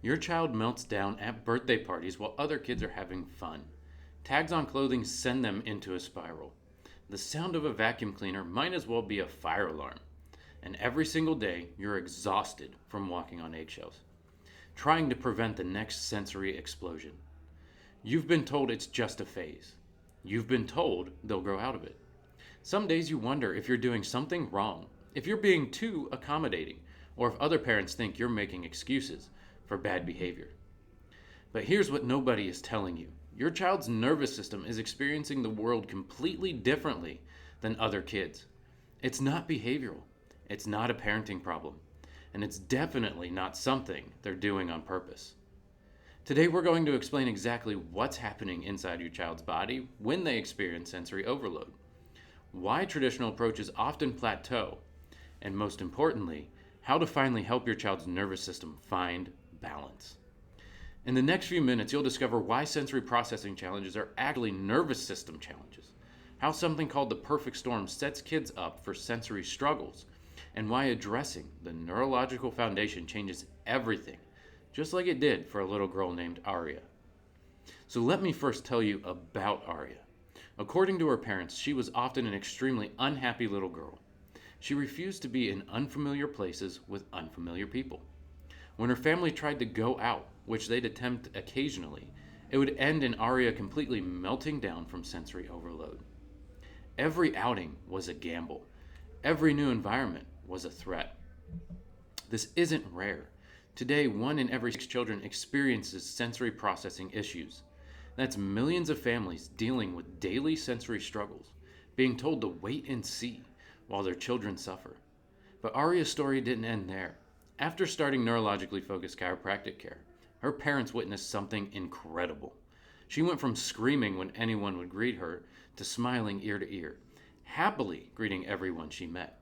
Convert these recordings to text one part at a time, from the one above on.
Your child melts down at birthday parties while other kids are having fun. Tags on clothing send them into a spiral. The sound of a vacuum cleaner might as well be a fire alarm. And every single day, you're exhausted from walking on eggshells, trying to prevent the next sensory explosion. You've been told it's just a phase. You've been told they'll grow out of it. Some days you wonder if you're doing something wrong, if you're being too accommodating, or if other parents think you're making excuses for bad behavior. But here's what nobody is telling you. Your child's nervous system is experiencing the world completely differently than other kids. It's not behavioral. It's not a parenting problem. And it's definitely not something they're doing on purpose. Today we're going to explain exactly what's happening inside your child's body when they experience sensory overload, why traditional approaches often plateau, and most importantly, how to finally help your child's nervous system find balance. In the next few minutes, you'll discover why sensory processing challenges are actually nervous system challenges, how something called the perfect storm sets kids up for sensory struggles, and why addressing the neurological foundation changes everything, just like it did for a little girl named Aria. So let me first tell you about Aria. According to her parents, she was often an extremely unhappy little girl. She refused to be in unfamiliar places with unfamiliar people. When her family tried to go out, which they'd attempt occasionally, it would end in Aria completely melting down from sensory overload. Every outing was a gamble. Every new environment was a threat. This isn't rare. Today, 1 in every 6 children experiences sensory processing issues. That's millions of families dealing with daily sensory struggles, being told to wait and see while their children suffer. But Aria's story didn't end there. After starting neurologically focused chiropractic care, her parents witnessed something incredible. She went from screaming when anyone would greet her to smiling ear to ear, happily greeting everyone she met.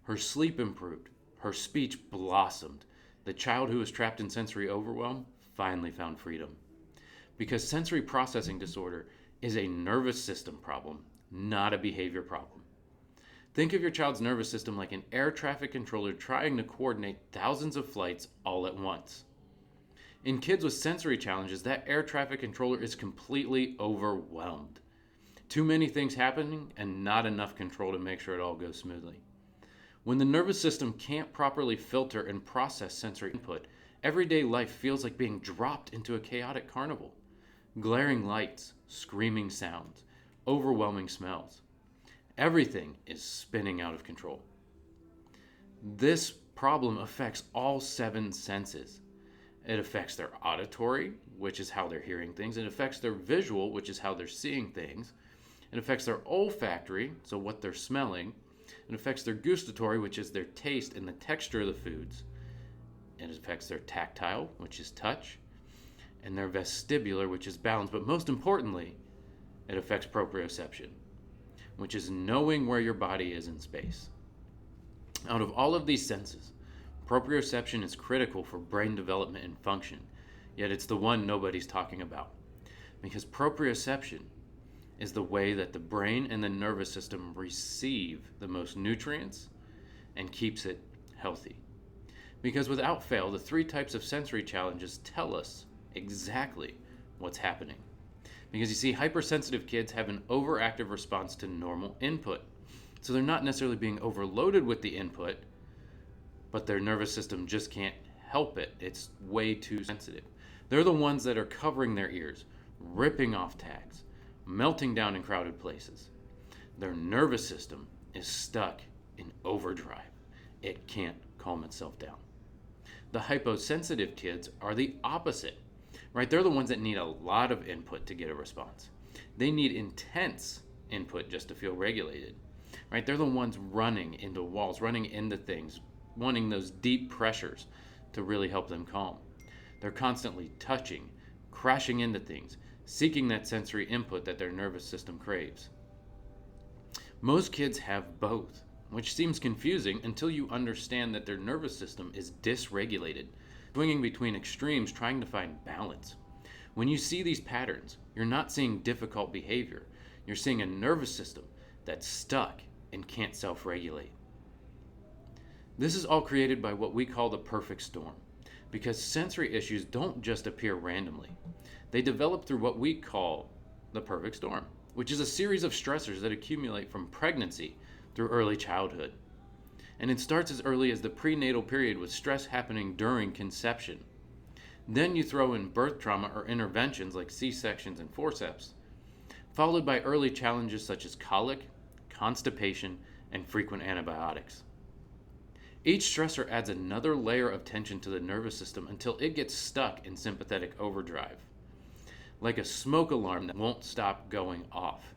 Her sleep improved. Her speech blossomed. The child who was trapped in sensory overwhelm finally found freedom. Because sensory processing disorder is a nervous system problem, not a behavior problem. Think of your child's nervous system like an air traffic controller trying to coordinate thousands of flights all at once. In kids with sensory challenges, that air traffic controller is completely overwhelmed. Too many things happening and not enough control to make sure it all goes smoothly. When the nervous system can't properly filter and process sensory input, everyday life feels like being dropped into a chaotic carnival. Glaring lights, screaming sounds, overwhelming smells. Everything is spinning out of control. This problem affects all 7 senses. It affects their auditory, which is how they're hearing things. It affects their visual, which is how they're seeing things. It affects their olfactory, so what they're smelling. It affects their gustatory, which is their taste and the texture of the foods. It affects their tactile, which is touch, and their vestibular, which is balance. But most importantly, it affects proprioception, which is knowing where your body is in space. Out of all of these senses, proprioception is critical for brain development and function, yet it's the one nobody's talking about. Because proprioception is the way that the brain and the nervous system receive the most nutrients and keeps it healthy. Because without fail, the 3 types of sensory challenges tell us exactly what's happening. Because you see, hypersensitive kids have an overactive response to normal input. So they're not necessarily being overloaded with the input, but their nervous system just can't help it. It's way too sensitive. They're the ones that are covering their ears, ripping off tags, melting down in crowded places. Their nervous system is stuck in overdrive. It can't calm itself down. The hyposensitive kids are the opposite, right? They're the ones that need a lot of input to get a response. They need intense input just to feel regulated, right? They're the ones running into walls, running into things, wanting those deep pressures to really help them calm. They're constantly touching, crashing into things, seeking that sensory input that their nervous system craves. Most kids have both, which seems confusing until you understand that their nervous system is dysregulated, swinging between extremes trying to find balance. When you see these patterns, you're not seeing difficult behavior. You're seeing a nervous system that's stuck and can't self-regulate. This is all created by what we call the perfect storm. because sensory issues don't just appear randomly. They develop through what we call the perfect storm, which is a series of stressors that accumulate from pregnancy through early childhood. And it starts as early as the prenatal period with stress happening during conception. Then you throw in birth trauma or interventions like C-sections and forceps, followed by early challenges such as colic, constipation, and frequent antibiotics. Each stressor adds another layer of tension to the nervous system until it gets stuck in sympathetic overdrive, like a smoke alarm that won't stop going off.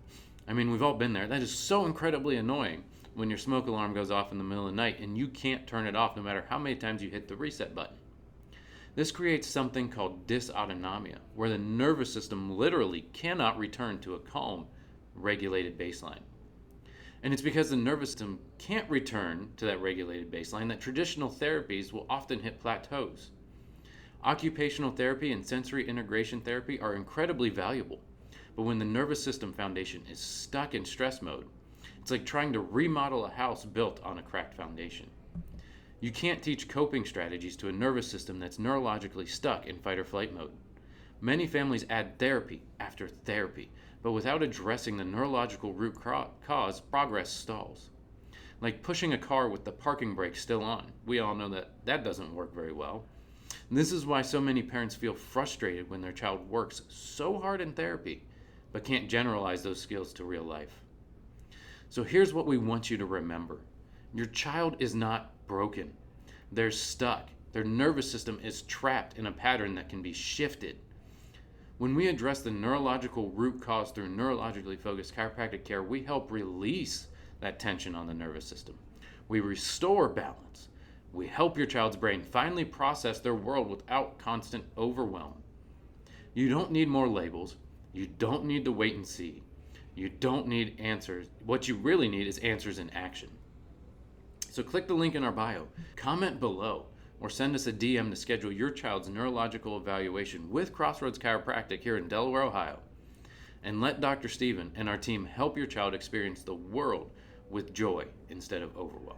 I mean, we've all been there. That is so incredibly annoying when your smoke alarm goes off in the middle of the night and you can't turn it off no matter how many times you hit the reset button. This creates something called dysautonomia, where the nervous system literally cannot return to a calm, regulated baseline. And it's because the nervous system can't return to that regulated baseline that traditional therapies will often hit plateaus. Occupational therapy and sensory integration therapy are incredibly valuable, but when the nervous system foundation is stuck in stress mode, it's like trying to remodel a house built on a cracked foundation. You can't teach coping strategies to a nervous system that's neurologically stuck in fight or flight mode. Many families add therapy after therapy, but without addressing the neurological root cause, progress stalls. Like pushing a car with the parking brake still on. We all know that doesn't work very well. And this is why so many parents feel frustrated when their child works so hard in therapy, but can't generalize those skills to real life. So here's what we want you to remember. Your child is not broken. They're stuck. Their nervous system is trapped in a pattern that can be shifted. When we address the neurological root cause through neurologically focused chiropractic care, we help release that tension on the nervous system. We restore balance. We help your child's brain finally process their world without constant overwhelm. You don't need more labels. You don't need to wait and see. You don't need answers. What you really need is answers in action. So click the link in our bio, comment below, or send us a DM to schedule your child's neurological evaluation with Crossroads Chiropractic here in Delaware, Ohio. And let Dr. Steven and our team help your child experience the world with joy instead of overwhelm.